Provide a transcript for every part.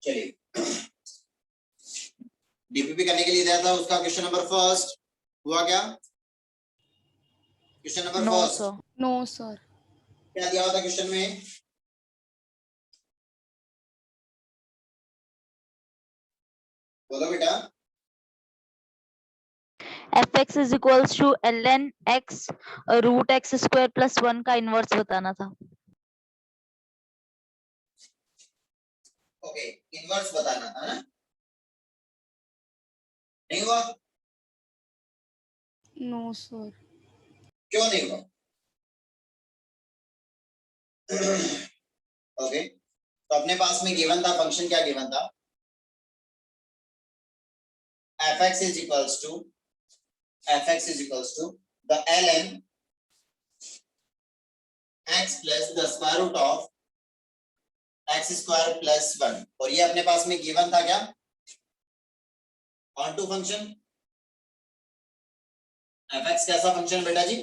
चलिए डीपीपी करने के लिए दिया था उसका क्वेश्चन नंबर फर्स्ट हुआ क्या? Question number first no sir क्या दिया हुआ था क्वेश्चन में? बोलो बेटा। fx is equals to ln x root x square plus 1 का इनवर्स बताना था। ओके इनवर्स बताना था ना? नहीं हुआ? नो सर क्यों नहीं हुआ? ओके तो अपने पास में गिवन था फंक्शन, क्या गिवन था? fx is equals to the ln x plus the square root of x square plus 1 और ये अपने पास में गिवन था क्या? Onto function. fx कैसा फंक्शन बेटा जी?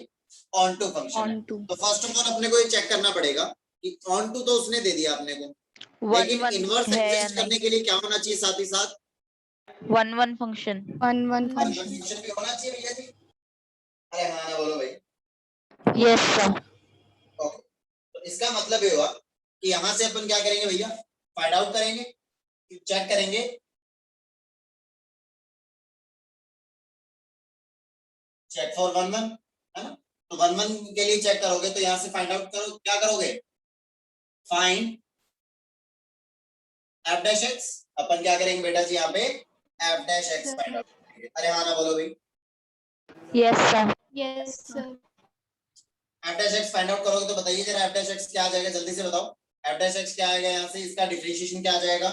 ऑन टू फंक्शन है। तो फर्स्ट ऑफ ऑल अपने को ये चेक करना पड़ेगा कि ऑन टू तो उसने दे दिया अपने को, लेकिन इनवर्स एग्जिस्ट करने के लिए क्या होना चाहिए? साथ ही साथ 1 फंक्शन फंक्शन भी होना चाहिए भैया जी। अरे हाँ ना बोलो भाई। Yes sir. ओके तो इसका मतलब ये हुआ कि यहां से अपन क्या करेंगे भैया? फाइंड आउट करेंगे, चेक करेंगे चेक फॉर 1 1 है ना? तो 1 1 के लिए चेक करोगे तो यहां से फाइंड आउट करो, क्या करोगे? Find f dash x। अपन क्या करेंगे बेटा जी यहाँ पे? f dash x find out करेंगे। अरे हाँ ना बोलो भाई। Yes sir. f dash x find out करोगे तो बताइए जरा f डैश x क्या आ जाएगा? जल्दी से बताओ f डैश x क्या आएगा यहाँ से? इसका डिफरेंशिएशन क्या आ जाएगा?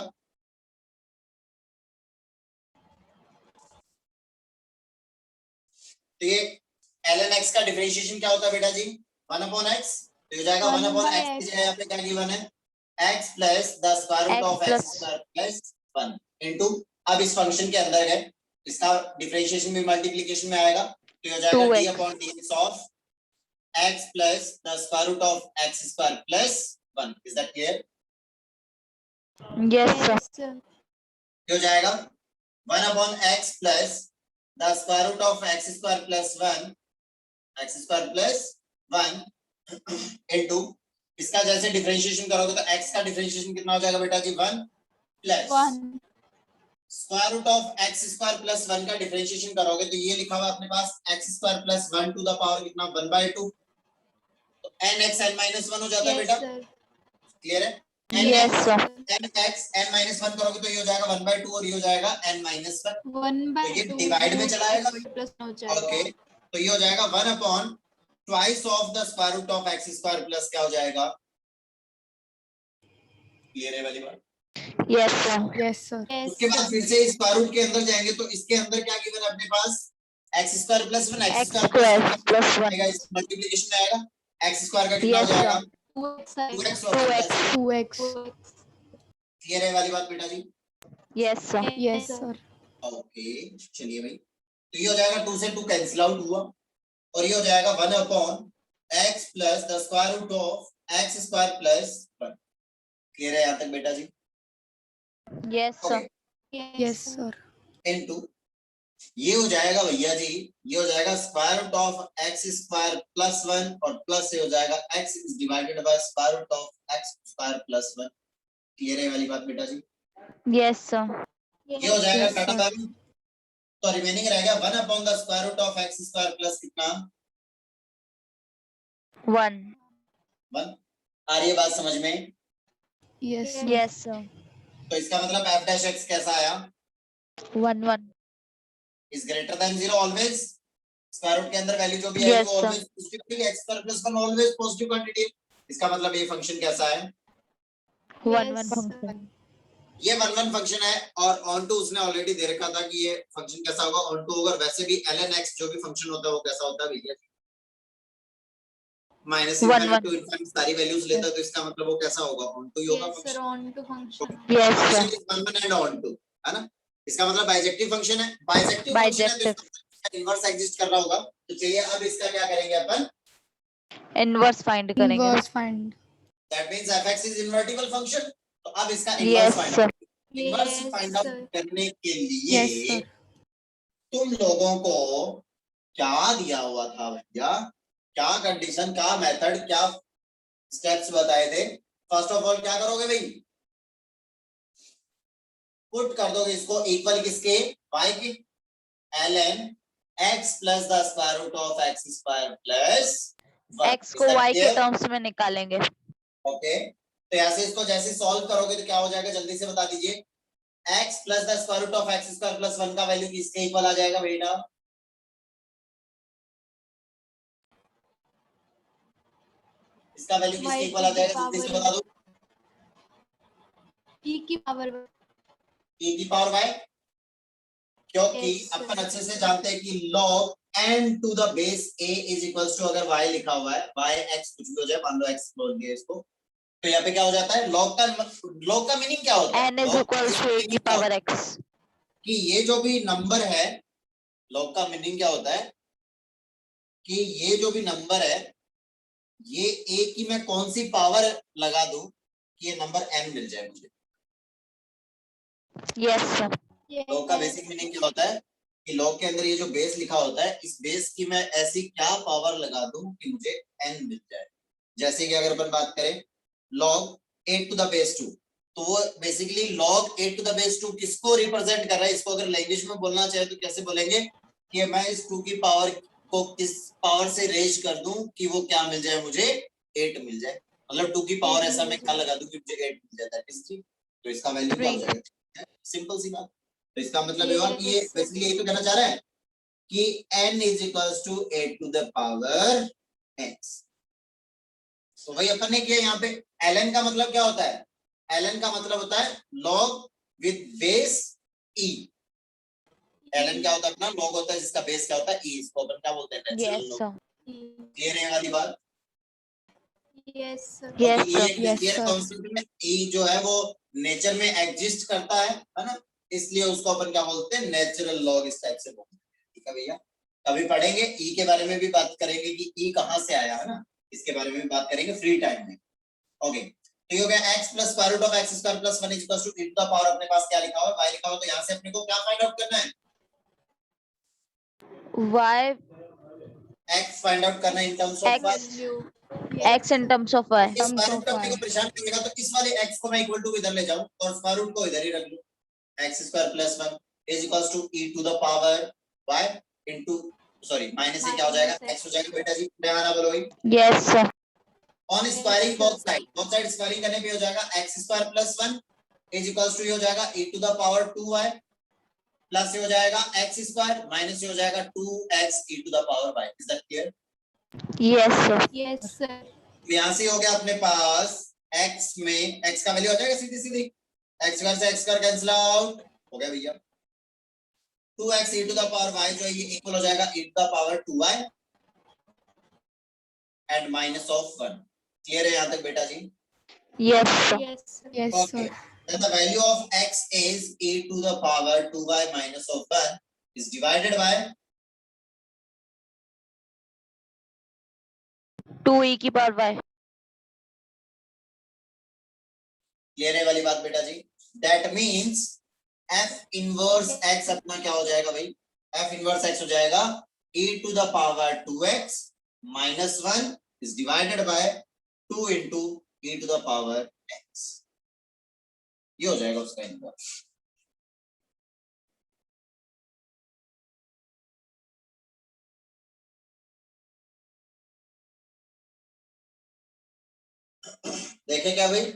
तो ये ln x का डिफरेंशिएशन क्या होता है बेटा जी? 1 अपॉन x। तो हो जाएगा 1 अपॉन x की जगह पे क्या गिवन है? x plus the square root of x square plus 1 into, अब इस फंक्शन के अंदर है इसका डिफरेंशिएशन भी मल्टीप्लिकेशन में आएगा तो हो जाएगा d upon dx of x plus the square root of x square plus 1। Is that clear? Yes sir. हो जाएगा 1 upon x plus the square root of x square plus 1 x square plus 1 into इसका जैसे differentiation करोगे तो x का differentiation कितना हो जाएगा बेटा जी? 1 plus square root of x square plus 1 का डिफरेंशिएशन करोगे तो ये लिखा हुआ अपने पास x square plus 1 to the power कितना? 1/2। तो nx n - 1 हो जाता है बेटा। क्लियर है? Yes sir. nx n - 1 करोगे तो ये हो जाएगा 1/2 और ये हो जाएगा n - 1 तो ये डिवाइड में चला आएगा। ओके तो ये हो जाएगा 1 upon twice of the square root of x square plus क्या हो जाएगा? क्लियर है वाली बात? Yes sir. उसके बाद फिर से स्क्वायर रूट के अंदर जाएंगे तो इसके अंदर क्या गिवन है अपने पास? x square plus 1 x square plus 1 आएगा, इस मल्टीप्लिकेशन में आएगा। x स्क्वायर का कितना हो जाएगा? 2x। क्लियर है वाली बात बेटा जी? Yes sir. ओके चलिए भाई तो ये हो जाएगा 2 से 2 कैंसिल आउट हुआ और ये हो जाएगा 1 upon x plus the square root of x square plus 1। Clear है यहाँ तक बेटा जी? Yes sir. इनटू ये हो जाएगा भैया जी, ये हो जाएगा square root of x square plus 1 और प्लस से हो जाएगा x is divided by square root of x square plus 1। Clear है वाली बात बेटा जी? Yes sir. ये हो जाएगा कट बाय तो रिमेनिंग रहेगा 1 upon the square root of x square plus कितना? 1 आ रही है बात समझ में? Yes sir. तो इसका मतलब f डैश x कैसा आया? 1 1 is greater than 0 always. Square root के अंदर वैल्यू जो भी है वो ऑलवेज पॉजिटिव होगी, x square plus 1 always positive quantity. इसका मतलब ये फंक्शन कैसा है? 1 1 फंक्शन। ये 1 1 फंक्शन है और ऑन टू उसने ऑलरेडी दे रखा था कि ये फंक्शन कैसा होगा ऑन टू होगा। वैसे भी ln x जो भी फंक्शन होता है वो कैसा होता है भैया? माइनस इनफिनिटी टू इनफिनिटी सारी वैल्यूज लेता है तो इसका मतलब वो कैसा होगा? ऑन टू ही होगा function. Onto function. Yes sir. 1 1 and onto है ना? इसका मतलब बाइजेक्टिव फंक्शन है। बाइजेक्टिव फंक्शन है तो इसका इनवर्स एग्जिस्ट कर रहा होगा। तो चलिए अब इसका क्या करेंगे अपन? इनवर्स फाइंड करेंगे। That means fx is invertible function. तो अब इसका इनवर्स फाइंड करेंगे। Inverse Yes, find out sir. करने के Yes, लिए sir. तुम लोगों को क्या दिया हुआ था भैया, क्या कंडीशन, क्या मेथड, क्या स्टेप्स बताए थे? फर्स्ट ऑफ ऑल क्या करोगे भाई, पुट कर दोगे इसको इक्वल किसके, y के, ln x plus the square root of x square plus x को y के टर्म्स में निकालेंगे। ओके, तो ऐसे इसको जैसे सॉल्व करोगे तो क्या हो जाएगा, जल्दी से बता दीजिए। x plus the square root of x square plus 1 का वैल्यू किसके इक्वल आ जाएगा बेटा? इसका वैल्यू किसके Y इक्वल आ to the जाएगा, जल्दी से power बता दो। e की पावर e की पावर y, क्योंकि Yes, sir. अपन अच्छे से जानते हैं कि log n to the base a is equals to, अगर y लिखा हुआ है y x कुछ भी हो जाए, मान लो x बोल दिया इसको, तो यहाँ पे क्या हो जाता है, log का मीनिंग क्या होता है? n is log equals to a की पावर x। कि ये जो भी नंबर है, log का मीनिंग क्या होता है कि ये जो भी नंबर है, ये a की मैं कौन सी पावर लगा दूं कि ये नंबर n मिल जाए मुझे। Yes sir. लॉग का बेसिक मीनिंग क्या होता है कि लॉग के अंदर ये जो बेस लिखा होता है, इस बेस की मैं ऐसी क्या पावर लगा दूं कि मुझे n मिल जाए। जैसे कि अगर अपन बात करें log 8 टू द बेस 2, तो वो basically log 8 to the base 2 किसको रिप्रेजेंट कर रहा है? इसको अगर लैंग्वेज में बोलना चाहे तो कैसे बोलेंगे कि मैं इस 2 की पावर को किस पावर से रेज कर दूं कि वो क्या मिल जाए, मुझे 8 मिल जाए। मतलब 2 की पावर ऐसा मैं क्या लगा दूं कि मुझे 8 मिल जाता है, किस, तो इसका वैल्यू क्या हो जाएगा? सिंपल सी बात। तो इसका मतलब ये हुआ कि ये बेसिकली यही तो कहना चाह रहा है कि n is equals to 8 to the power x। तो वही अपन ने किया यहाँ पे। ln का मतलब क्या होता है? ln का मतलब होता है log with base e। ln क्या होता है अपना? log होता है जिसका बेस क्या होता है e, इसको अपन क्या बोलते हैं? Natural yes log। Sir. Clear है वाली बात? Yes, sir. यस क्योंकि ये सर। एक Yes, क्लियर sir. कॉन्सेप्ट है, e जो है वो नेचर में एग्जिस्ट करता है ना, इसलिए उसको अपन क्या बोलते हैं? नेचुरल लॉग, इस टाइप से बोलते हैं। ठीक है भैया, कभी पढ़ेंगे ई के बारे में भी बात करेंगे कि ई कहां से आया है ना, इसके बारे में भी बात करेंगे फ्री टाइम में। ओके, तो ये हो गया x plus square root of x square plus 1 is equal to e to the power, अपने पास क्या लिखा हुआ है? y लिखा हुआ, तो यहां से अपने को क्या फाइंड आउट करना है? y x फाइंड आउट करना है in terms of y। Value. x in terms of y। इस स्क्वायर रूट अपने को परेशान करेगा, तो इस वाले x को मैं इक्वल टू इधर ले जाऊं और स्क्वायर रूट को इधर ही रख लूं। x square plus 1 is equals to e to the power y into, sorry minus से क्या हो जाएगा? x हो जाएगा बेटा जी। ध्यान बोलो भाई। Yes sir. On squaring both side squaring करने पे हो जाएगा x square plus 1 is equals to ये हो जाएगा e to the power 2y plus ये हो जाएगा x स्क्वायर माइनस ये हो जाएगा 2x e to the power y। Is that clear? Yes sir. Yes, sir. तो यहां से हो गया अपने पास x में x का वैल्यू आ जाएगा सीधी सीधी, x स्क्वायर से x स्क्वायर कैंसिल आउट हो गया भैया। 2x e to the power y जो है ये इक्वल हो जाएगा e to the power 2y and minus of 1। Clear है यहां तक बेटा जी? Yes sir. Yes, sir. Yes, Okay. sir. Then the value of x is e to the power 2y minus of 1 is divided by 2e की power y। Clear है वाली बात बेटा जी? That means f inverse x अपना क्या हो जाएगा भाई? f inverse x हो जाएगा e to the power 2x minus 1 is divided by 2 into e to the power x। ये हो जाएगा उसका इनवर्स। देखे क्या भाई?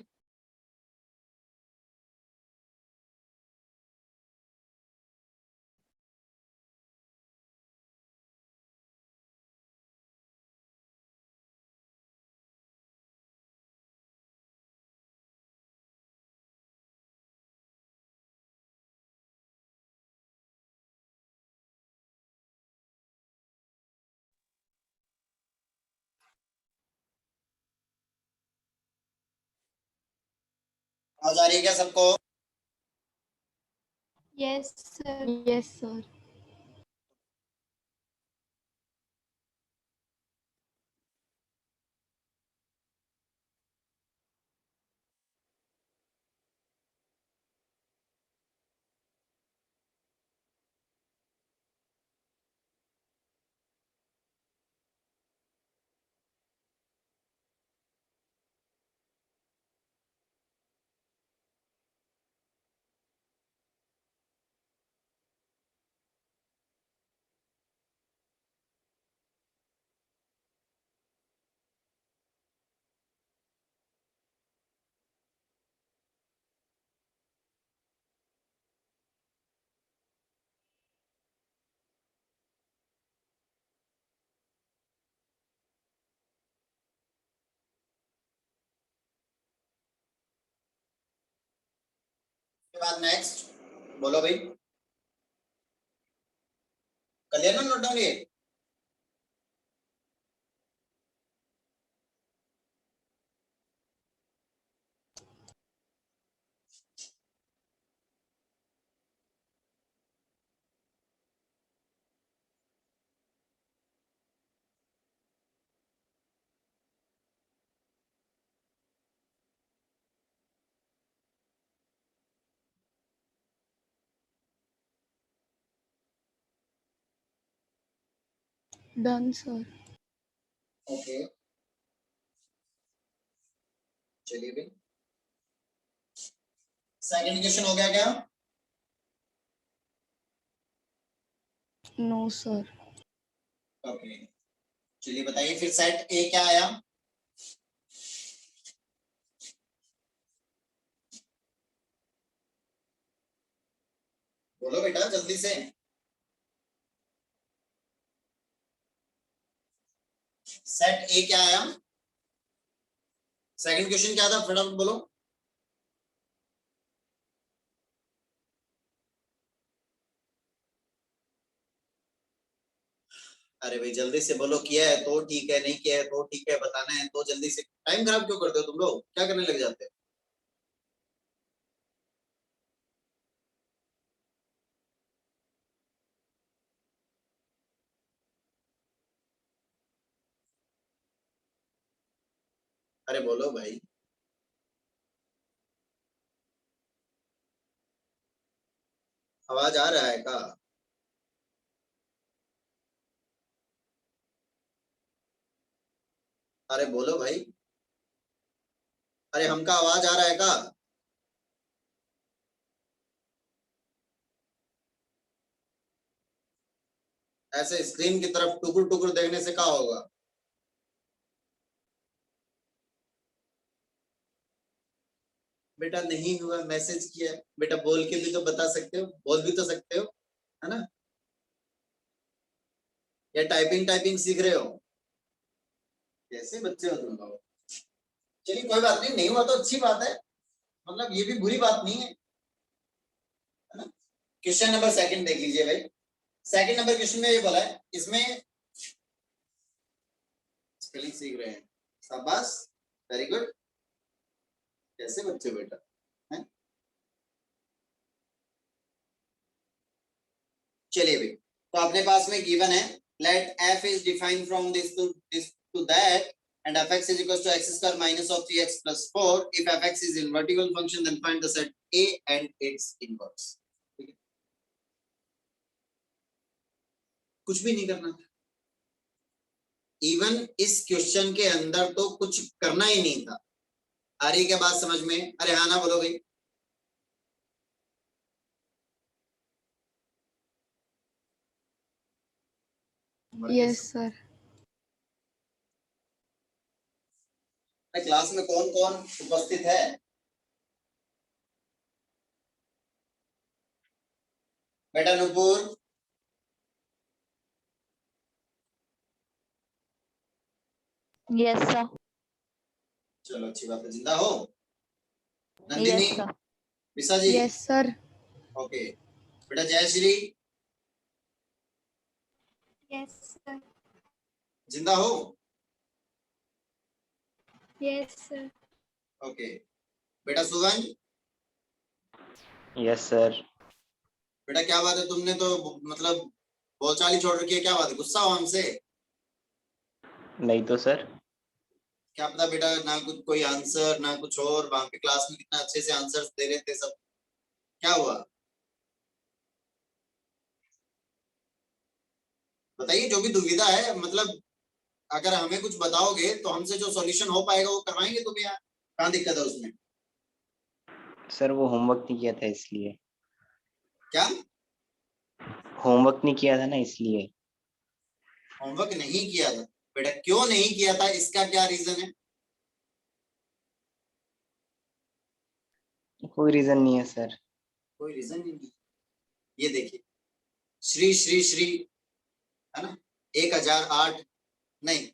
आवाज आ रही है क्या सबको? Yes, sir. Yes, sir. के बाद नेक्स्ट बोलो भाई, क्लियर ना नोट डाउन ये? Done, sir. ओके, चलिए भाई, सेकंड क्वेश्चन हो गया क्या? No, sir. ओके, चलिए बताइए फिर सेट ए क्या आया? बोलो बेटा जल्दी से, सेट ए क्या आया? सेकंड क्वेश्चन क्या था, फटाफट बोलो। अरे भाई जल्दी से बोलो, किया है तो ठीक है, नहीं किया है तो ठीक है, बताना है तो जल्दी से, टाइम खराब क्यों करते हो तुम लोग, क्या करने लग जाते हो? अरे बोलो भाई, आवाज आ रहा है का? अरे बोलो भाई, अरे हमका आवाज आ रहा है का? ऐसे स्क्रीन की तरफ टुकुर टुकुर देखने से क्या होगा? बेटा नहीं हुआ, मैसेज किया है। बेटा बोल के भी तो बता सकते हो, बोल भी तो सकते हो, है ना? या टाइपिंग टाइपिंग सीख रहे हो? कैसे बच्चे हो तुम लोग? चलिए कोई बात नहीं, नहीं हुआ तो अच्छी बात है, मतलब ये भी बुरी बात नहीं है ना? क्वेश्चन नंबर सेकंड देख लीजिए भाई, सेकंड नंबर क्वेश्चन में ये बोला है, इसमें स्पेलिंग सीख रहे हैं, शाबाश, वेरी गुड, कैसे बच्चे हो बेटा, हैं? चलिए भाई, तो अपने पास में गिवन है, let f is defined from this to that and fx is equals to x square minus of 3x plus 4 if fx is invertible function then find the set A and its inverse. कुछ भी नहीं करना, even इस question के अंदर तो कुछ करना ही नहीं था। आ रही क्या बात समझ में? अरे हाँ ना बोलो भाई, Yes, sir. क्लास में कौन कौन उपस्थित है? बेटा नुपुर, यस सर। चलो अच्छी बात है, जिंदा हो? Yes Nandini, sir. विशा जी, Yes, sir. ओके, बेटा जयश्री, Yes, sir. जिंदा हो? Yes, sir. ओके, बेटा सुवन, यस सर। बेटा क्या बात है, तुमने तो मतलब बोलचाल ही छोड़ रखी है, क्या बात है, गुस्सा हो हमसे? नहीं तो सर। क्या पता बेटा, ना कुछ कोई आंसर ना कुछ, और वहां पे क्लास में कितना अच्छे से आंसर्स दे रहे थे सब, क्या हुआ बताइए? जो भी दुविधा है, मतलब अगर हमें कुछ बताओगे तो हमसे जो सॉल्यूशन हो पाएगा वो करवाएंगे तुम्हें यार, कहाँ दिक्कत है उसमें? सर वो होमवर्क नहीं किया था इसलिए। क्या होमवर्क नहीं किया था ना इसलिए। होमवर्क नहीं किया था? बेटा क्यों नहीं किया था, इसका क्या रीजन है? कोई रीजन नहीं है सर। कोई रीजन नहीं। ये देखिए, श्री श्री श्री, है ना, 1008, नहीं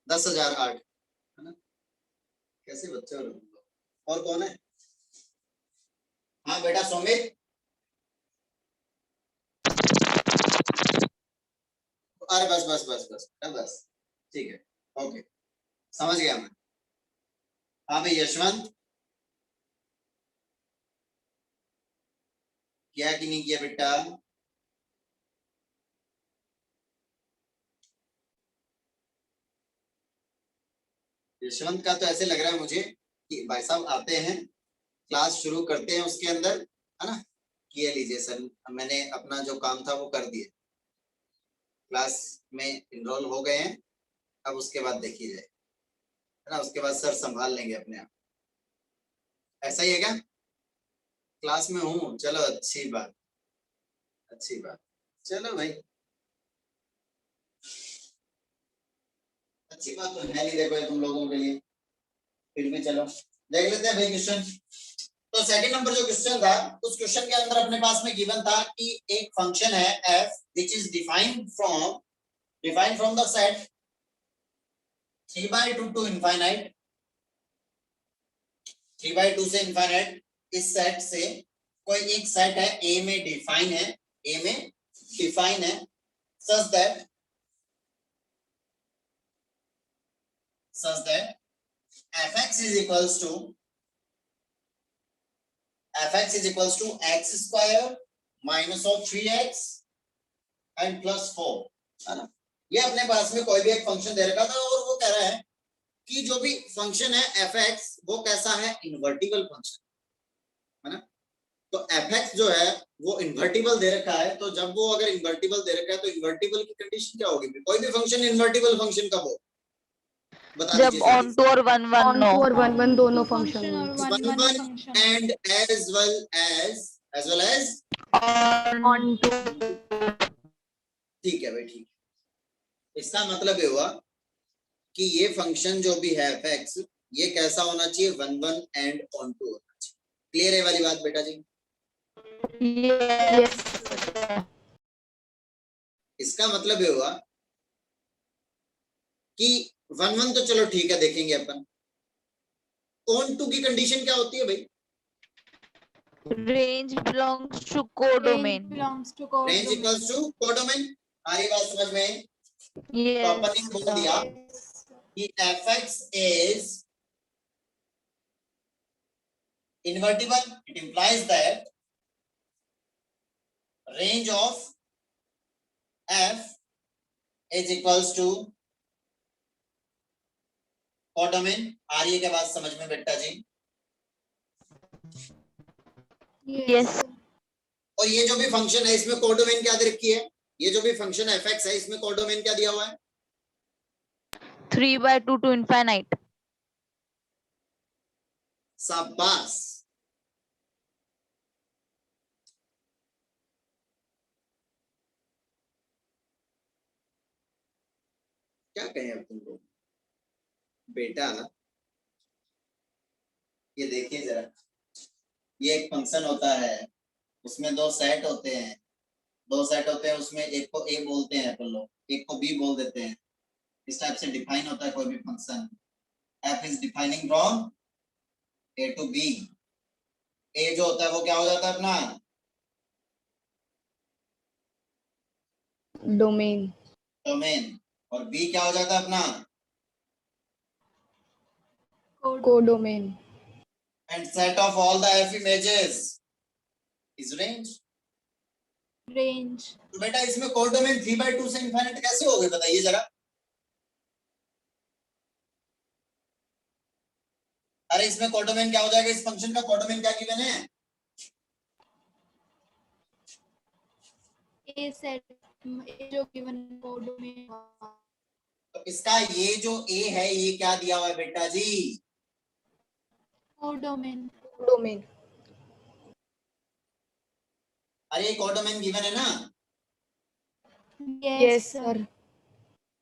10,008, है ना? कैसे बच्चे हो तुम लोग? और कौन है? हाँ बेटा सुमित, अरे बस बस बस बस बस, ठीक है, ओके, समझ गया मैं। हाँ भाई यशवंत, किया कि नहीं किया बेटा? यशवंत का तो ऐसे लग रहा है मुझे कि भाई साहब आते हैं, क्लास शुरू करते हैं, उसके अंदर है ना, किया लीजिए सर, मैंने अपना जो काम था वो कर दिया, क्लास में इनरोल हो गए हैं, अब उसके बाद देखिए जाए, है ना, उसके बाद सर संभाल लेंगे अपने आप। ऐसा ही है क्या? क्लास में हूँ, चलो अच्छी बात, अच्छी बात, चलो भाई, अच्छी बात तो है नहीं देखो ये तुम लोगों के लिए, फिर भी चलो देख लेते हैं भाई क्वेश्चन। तो सेकंड नंबर जो क्वेश्चन था, उस क्वेश्चन के अंदर अपने पास में गिवन था कि एक फंक्शन है f which is defined from the set 3/2 to infinite, 3/2 से infinite, इस सेट से कोई एक सेट है a में डिफाइन है such that fx is equals to x square minus of 3x and plus 4, है ना। ये अपने पास में कोई भी एक फंक्शन दे रखा था और वो कह रहा है कि जो भी फंक्शन है fx वो कैसा है, इन्वर्टिबल फंक्शन, है ना। तो fx जो है वो इन्वर्टिबल दे रखा है, तो जब वो अगर इन्वर्टिबल दे रखा है तो इन्वर्टिबल की कंडीशन क्या होगी? कोई भी फंक्शन इन्वर्टिबल फंक्शन कब हो, बता जब दीजिए ऑन टू और one one on no. To और वन वन दोनों फंक्शन और हो। One one 1 function and as well as onto. ठीक है भाई, ठीक है, इसका मतलब ये हुआ कि ये फंक्शन जो भी है fx ये कैसा होना चाहिए, 1 1 एंड ऑन टू होना चाहिए। क्लियर है वाली बात बेटा जी? यस। इसका मतलब ये हुआ कि 1 1 तो चलो ठीक है देखेंगे अपन, ऑन टू की कंडीशन क्या होती है भाई? Range belongs to codomain. Belongs to range equals to codomain. हमारी बात समझ में आई? तो अपन ने बोल दिया कि fx is invertible, it implies that range of f is equals to codomain. आ रही है क्या बात समझ में बेटा जी? यस। और ये जो भी फंक्शन है इसमें कोडोमेन क्या दे रखी है? ये जो भी फंक्शन fx है इसमें कोडोमेन क्या दिया हुआ है? 3/2 to infinite। शाबाश, क्या कहें अब तुमको बेटा, ये देखिए जरा, ये एक फंक्शन होता है, उसमें दो सेट होते हैं, उसमें एक को a बोलते हैं अपन लोग, एक को b बोल देते हैं, इस टाइप से डिफाइन होता है कोई भी function. f is defining from a to b, a जो होता है वो क्या हो जाता है अपना डोमेन, और b क्या हो जाता है अपना codomain. and set of all the f images is range। Range. तो बेटा इसमें कोडोमेन 3/2 से इनफिनिट कैसे हो गए बताइए जरा? अरे इसमें कोडोमेन क्या हो जाएगा, इस फंक्शन का कोडोमेन क्या गिवन है? ए सेट ए जो गिवन कोडोमेन, तो इसका ये जो a है ये क्या दिया हुआ है बेटा जी? कोडोमेन। अरे कोडोमेन गिवन है ना? Yes sir.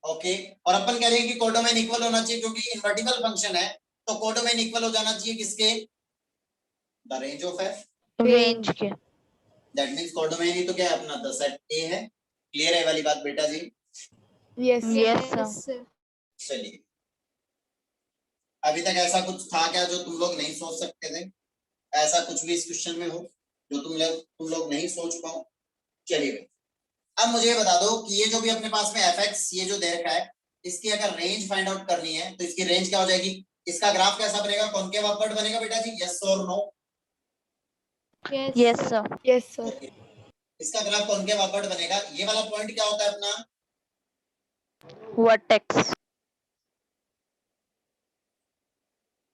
ओके, और अपन कह रहे हैं कि कोडोमेन इक्वल होना चाहिए क्योंकि इन्वर्टिबल फंक्शन है, तो कोडोमेन इक्वल हो जाना चाहिए किसके? The range of f। Range के। दैट मींस कोडोमेन ही तो क्या है अपना, द सेट a है। क्लियर है वाली बात बेटा जी? Yes yes. चलिए, अभी तक ऐसा कुछ था क्या जो तुम लोग नहीं सोच सकते थे? ऐसा कुछ भी इस क्वेश्चन में हो? जो तुम लोग नहीं सोच पाओ। चलिए भाई, अब मुझे ये बता दो कि ये जो भी अपने पास में fx ये जो दे रखा है, इसकी अगर रेंज फाइंड आउट करनी है तो इसकी रेंज क्या हो जाएगी? इसका ग्राफ कैसा बनेगा? कॉनकेव अपवर्ड बनेगा बेटा जी, यस और no? Yes, Yes, sir. sir. Yes, sir. इसका ग्राफ कॉनकेव अपवर्ड बनेगा। ये वाला पॉइंट क्या होता है अपना? Vertex.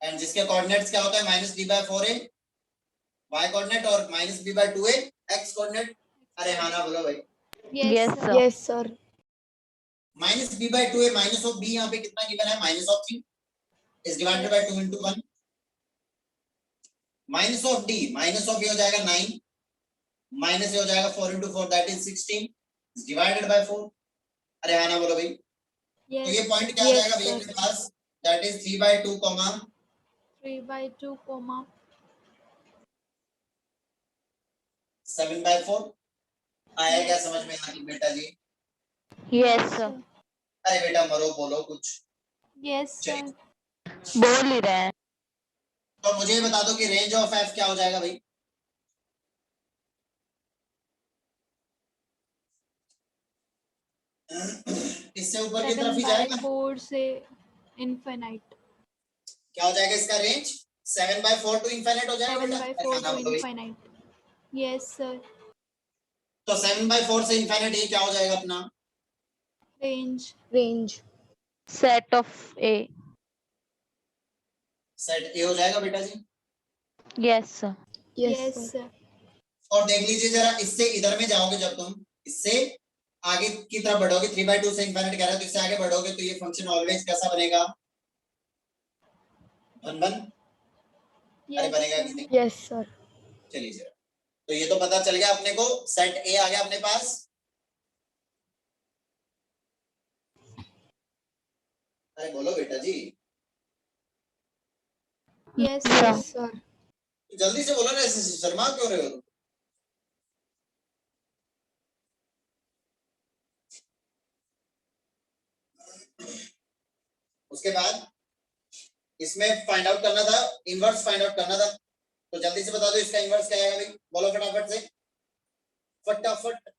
एंड जिसके कोऑर्डिनेट्स क्या होता है? Minus B by four A Y coordinate और minus B by two A X coordinate. अरे हाँ ना बोलो भाई। Yes, Yes, sir. sir. Yes, sir. Minus B by two a minus of b यहाँ पे कितना गिवन है? Minus of three is divided by two into one. Minus of D minus of ये हो जाएगा 9 माइनस ये हो जाएगा 4 into four that is 16 is divided by 4। अरे हाँ ना बोलो भाई। तो Yes. ये पॉइंट क्या आ Yes, जाएगा भैया sir. मेरे पास? That is 3 by 2 comma 3/2, comma 7 by 4। आया क्या समझ में? यहाँ बेटा जी? Yes, sir. अरे बेटा मरो, बोलो कुछ। Yes, sir. बोल ही रहे हैं। तो मुझे ये बता दो कि रेंज ऑफ एफ क्या हो जाएगा भाई? इससे ऊपर की तरफ ही जाएगा। 7/4 से infinite. क्या हो जाएगा इसका रेंज? 7 बाय 4 टू इनफाइनाइट हो जाएगा बेटा। 7/4 खाना to बोलो भाई। infinite. Yes, sir. तो 7 बाय 4 से इनफाइनाइट ये क्या हो जाएगा अपना? Range. Range. Set of A. Set ए हो जाएगा बेटा जी। Yes, sir. Yes, Yes, sir. sir. और देख लीजिए जरा, इससे इधर में जाओगे जब तुम इससे आगे की तरफ बढ़ोगे, 3 बाय 2 से इनफाइनाइट कह रहा है तो इससे आगे बढ़ोगे तो ये फंक्शन ऑलवेज कैसा बनेगा? 1 1। अरे Yes, बनेगा sir. कि नहीं? Yes, sir. चलिए जरा, तो ये तो पता चल गया अपने को, सेट ए आ गया अपने पास। अरे बोलो बेटा जी, Yes, sir. Yes, sir. जल्दी से बोलो ना, ऐसे शर्मा क्यों रहे हो? उसके बाद इसमें फाइंड आउट करना था, इनवर्स फाइंड आउट करना था, तो जल्दी से बता दो इसका इनवर्स क्या आएगा भाई? बोलो फटाफट से, फटाफट।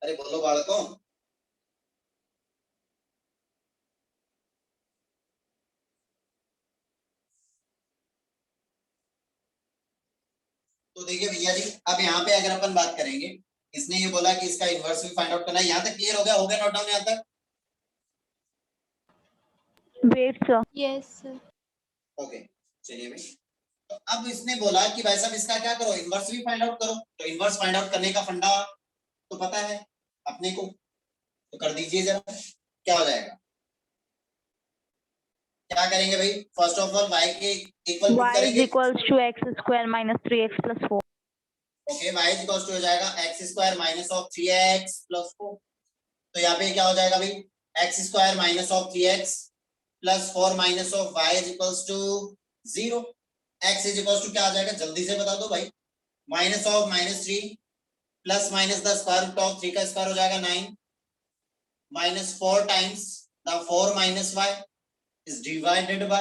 अरे बोलो बालकों। तो देखिए भैया जी, अब यहाँ पे अगर अपन बात करेंगे, इसने ये बोला कि इसका इनवर्स भी फाइंड आउट करना है। यहाँ तक क्लियर हो गया नोट डाउन यहाँ तक? Wait, sir. Yes, sir. Okay चलिए भाई, तो अब इसने बोला कि भाई साहब इसका क्या करो, इनवर्स भी फाइंड आउट करो। तो इनवर्स फाइंड आउट करने का फंडा तो पता है अपने को, तो कर दीजिए जरा, क्या हो जाएगा? क्या करेंगे भाई? फर्स्ट ऑफ ऑल y के इक्वल पुट Y is करेंगे। equals to x square minus 3x plus 4. Okay, y is equal to हो जाएगा x square minus of 3x plus 4। तो यहाँ पे क्या हो जाएगा भाई? x square minus of 3x plus 4 minus of y is equals to 0। x is equals to क्या आ जाएगा? जल्दी से बता दो भाई। Minus of -3 plus minus the square root of 3 का स्क्वायर हो जाएगा 9 minus 4 times the 4 minus y is divided by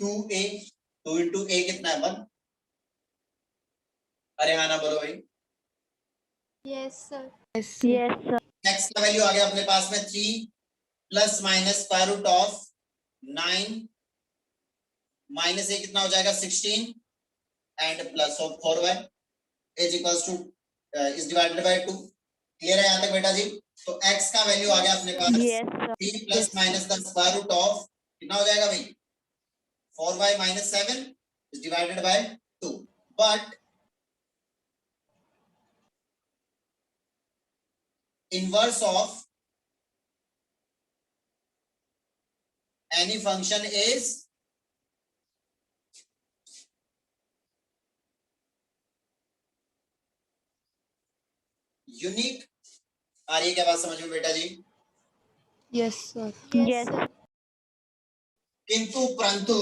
2a। 2 into a कितना है? 1। अरे हाँ ना बोलो भाई। Yes, sir. Yes, sir. Yes, sir. x का वैल्यू आ गया अपने पास में 3 plus minus square root of 9 minus a कितना हो जाएगा? 16 and plus of 4y is equals to is divided by 2। Clear है यहाँ तक बेटा जी? तो x का वैल्यू आ गया अपने पास Yes, sir. 3 plus minus the square root of कितना हो जाएगा भाई? 4y minus 7 is divided by 2। But inverse of any function is unique। आ रही है क्या बात समझ में बेटा जी? Yes, sir. Yes, Yes. sir. किंतु परंतु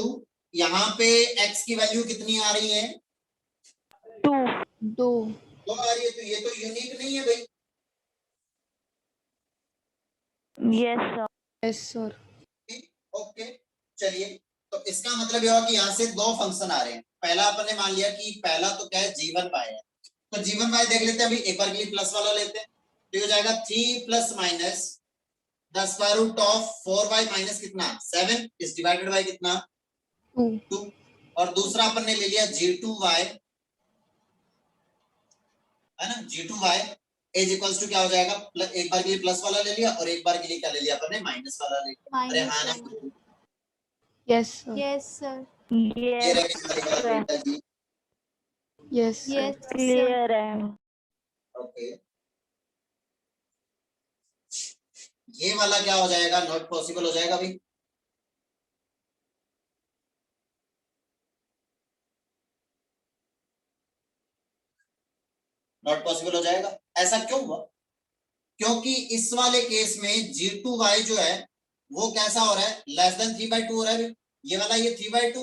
यहाँ पे x की वैल्यू कितनी आ रही है? 2. 2. दो आ रही है, तो ये तो यूनिक नहीं है भाई। Yes, sir. Yes, sir. Okay चलिए, तो इसका मतलब यह हुआ कि यहाँ से दो फंक्शन आ रहे हैं। पहला अपन ने मान लिया कि पहला तो क्या है, जीवन वाई है, तो जीवन वाई देख लेते हैं अभी, एक बार के लिए प्लस वाला लेते हैं, तो ये हो जाएगा 3 plus minus the square root of 4y minus कितना 7 इज डिवाइडेड बाय कितना 2. 2, और दूसरा अपन ने ले लिया g2y, है ना, g2y इज इक्वल्स टू क्या हो जाएगा, एक बार के लिए प्लस वाला ले लिया और एक बार के लिए क्या ले लिया अपन ने, माइनस वाला ले लिया। अरे हाँ ना, -1. Yes, sir. Yes, sir. ये Yes, रहे हमारी बात sir. बेटा जी। Yes, sir. Yes, sir. Clear है। ओके, ये वाला क्या हो जाएगा, नॉट पॉसिबल हो जाएगा अभी। नॉट पॉसिबल हो जाएगा, ऐसा क्यों हुआ, क्योंकि इस वाले केस में g2y जो है वो कैसा हो रहा है, लेस देन 3/2 हो रहा है, ये वाला ये 3/2,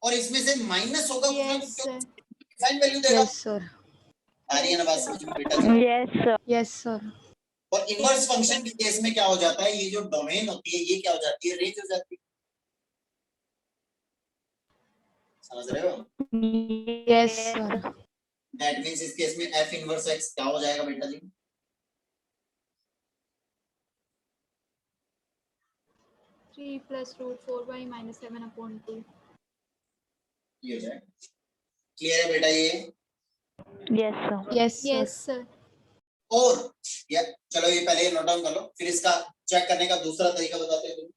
और इसमें से माइनस होगा कुछ ना Yes, कुछ, sir. साइन वैल्यू देगा। Yes, sir. आ रही है ना बात समझ में बेटा जी। Yes, sir. Yes, sir. और इनवर्स फंक्शन के केस में क्या हो जाता है, ये जो डोमेन होती है ये क्या हो जाती है, रेंज हो जाती है, समझ रहे हो। Yes, sir. दैट मींस इस केस में f इनवर्स x क्या हो जाएगा बेटा जी, 3 plus root 4y minus 7 upon 2. ये हो जाएगा। क्लियर है बेटा ये। Yes, sir. Yes, sir. Yes, sir. और या चलो ये पहले नोट डाउन कर लो, फिर इसका चेक करने का दूसरा तरीका बताते हैं तुम्हें।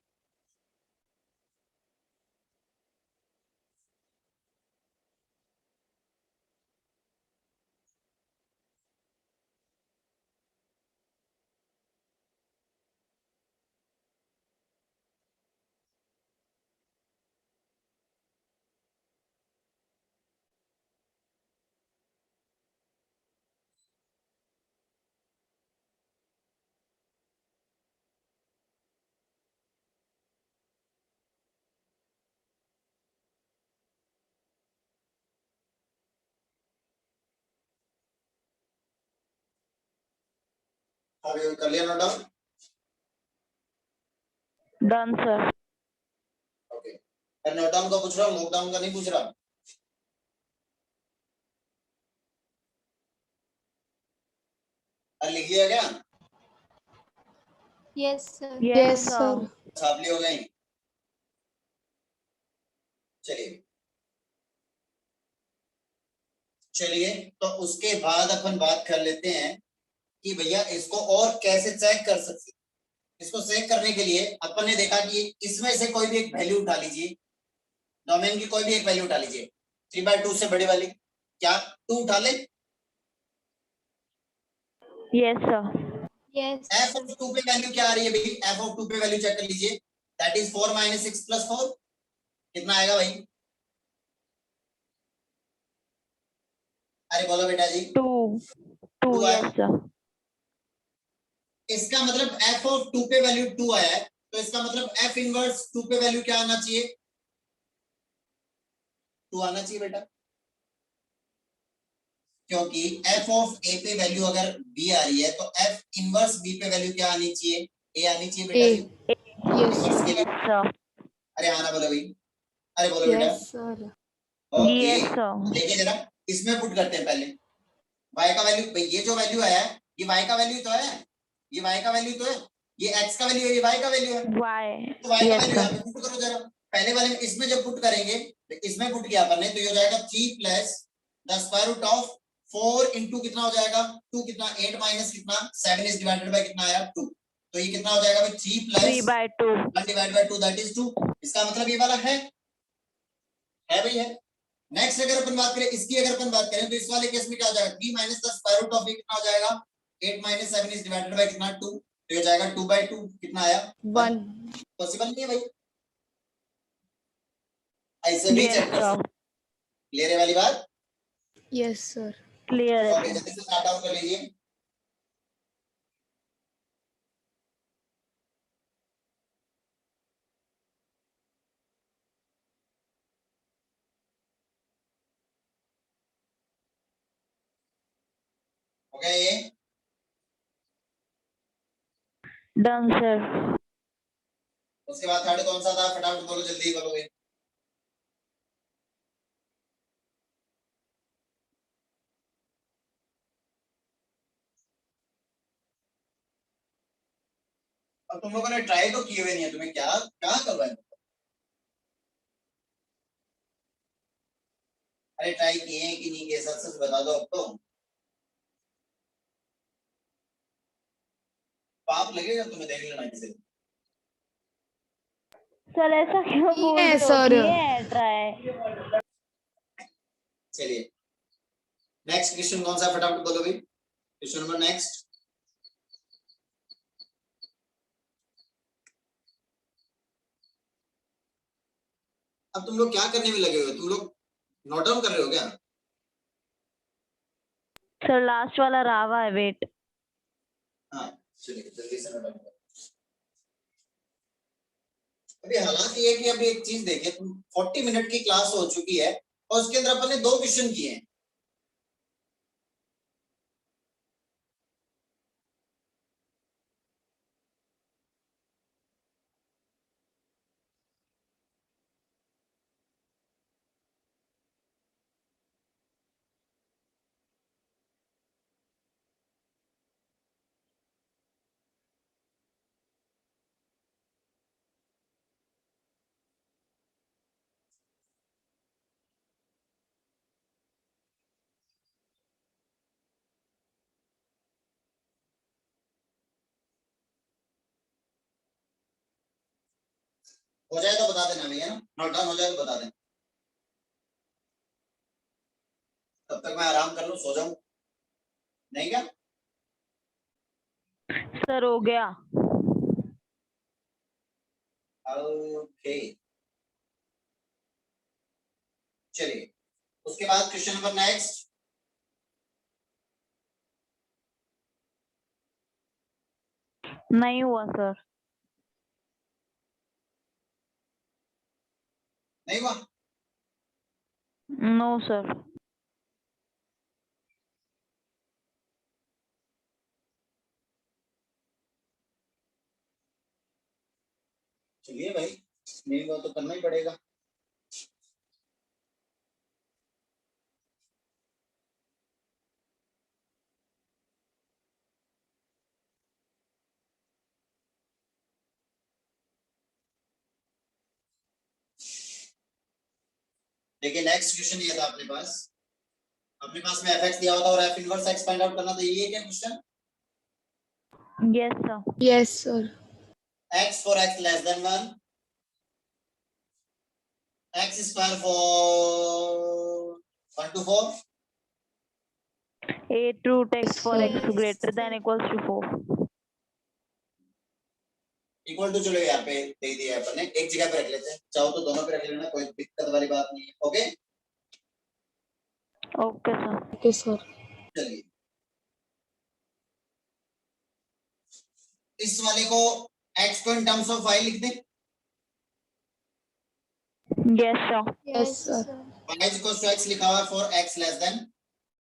अभी कर लिया note down. Done, sir. Okay, मैं नोट डाउन का पूछ रहा हूँ, नोट डाउन का नहीं पूछ रहा। लिख लिया क्या, Yes, sir. Yes, sir. छाप ली हो गई। चलिए चलिए, तो उसके बाद अपन बात कर लेते हैं कि भैया इसको और कैसे चेक कर सकते हैं। इसको चेक करने के लिए अपन ने देखा कि इसमें से कोई भी एक वैल्यू उठा लीजिए, डोमेन की कोई भी एक वैल्यू उठा लीजिए, 3/2 से बड़ी वाली, क्या 2 उठा ले, Yes, sir. Yes, f sir. Of 2 पे वैल्यू क्या आ रही है भाई, f ऑफ 2 पे वैल्यू चेक कर लीजिए, दैट इज 4 - 6 + 4, कितना आएगा भाई, अरे बोलो बेटा जी। 2. 2. Two Yes, sir. इसका मतलब f ऑफ 2 पे वैल्यू 2 आया है, तो इसका मतलब f इनवर्स 2 पे वैल्यू क्या आना चाहिए, 2 आना चाहिए बेटा, क्योंकि f ऑफ a पे वैल्यू अगर b आ रही है तो f इनवर्स b पे वैल्यू क्या आनी चाहिए, a आनी चाहिए बेटा A. जी। Yes, इनवर्स के sir. लिए, Yes, sir. अरे आना बोलो भाई, अरे बोलो बेटा। Yes, sir. Okay, Yes, sir. देखिए जरा, इसमें पुट करते हैं पहले y का वैल्यू, भाई ये जो वैल्यू आया है ये y का वैल्यू तो है, ये y का वैल्यू तो है, ये x का वैल्यू है, ये y का वैल्यू है, Why? तो y का Yes, वैल्यू यहाँ sir. पे पुट करो जरा। पहले वाले में इसमें जब पुट करेंगे, तो इसमें पुट किया अपन ने, तो ये हो जाएगा 3 plus the square root of 4 into कितना हो जाएगा 2, कितना 8 माइनस कितना 7 इज डिवाइडेड बाय कितना आया 2, तो ये कितना हो जाएगा भाई 3 plus 3/2. 1 divided by 2 that is 2। इसका मतलब ये वाला है भाई है। नेक्स्ट अगर अपन बात करें इसकी, अगर अपन बात करें तो इस वाले केस में क्या हो जाएगा 3 minus the square root of कितना हो जाएगा 8 माइनस 7 इज डिवाइडेड बाय कितना 2, तो ये हो जाएगा 2/2, कितना आया 1. पॉसिबल नहीं है भाई, ऐसे भी Yes, चेक कर sir. सकते। क्लियर है वाली बात। Yes, sir. Clear है, ओके, sir. जल्दी से स्टार्ट आउट कर लीजिए। हो गया ये, डन सर। उसके बाद थर्ड कौन सा था, फटाफट बोलो, जल्दी करोगे। अब तुम लोगों ने ट्राई तो किए हुए नहीं है, तुम्हें क्या क्या करवाए? अरे ट्राई किए हैं कि नहीं किए, सच सच बता दो अब तो। पाप लगेगा तुम्हें, देख लेना किसी दिन। सर ऐसा क्यों बोल है रहे हो? सर। किए हैं ट्राई। चलिए नेक्स्ट क्वेश्चन कौन सा, फटाफट बोलो भाई। Question number next. अब तुम लोग क्या करने में लगे हुए हो, तुम लोग नोट डाउन कर रहे हो क्या? सर लास्ट वाला रावा है, वेट। हाँ चलिए जल्दी से नोट डाउन करो। अभी हालात ये है कि अभी एक चीज देखिए, 40 मिनट की क्लास हो चुकी है और उसके अंदर अपन ने 2 क्वेश्चन किए हैं। हो जाए तो बता देना भैया, नोट डाउन हो जाए तो बता देना, तब तक मैं आराम कर लूं, सो जाऊं। नहीं क्या? सर हो गया। ओके चलिए उसके बाद क्वेश्चन नंबर नेक्स्ट। नहीं हुआ सर। नहीं हुआ? No sir. चलिए भाई, नहीं हुआ तो करना ही पड़ेगा। देखिए नेक्स्ट क्वेश्चन ये था अपने पास में fx दिया होता और f inverse x find out करना, तो ये है क्या question? Yes sir. Yes, sir. x for x less than 1, x square for 1 to 4, 8 root x for Yes, x greater than equals to 4. Equal to, चलो यहाँ पे दे दिया है अपन ने, एक जगह पे रख लेते हैं, चाहो तो दोनों पे रख लेना, कोई दिक्कत वाली बात नहीं है। Okay okay sir. okay, sir. चलिए इस वाले को x को इन टर्म्स ऑफ y लिख दें। Yes sir. Yes, sir. y equals to x लिखा हुआ है फॉर x लेस देन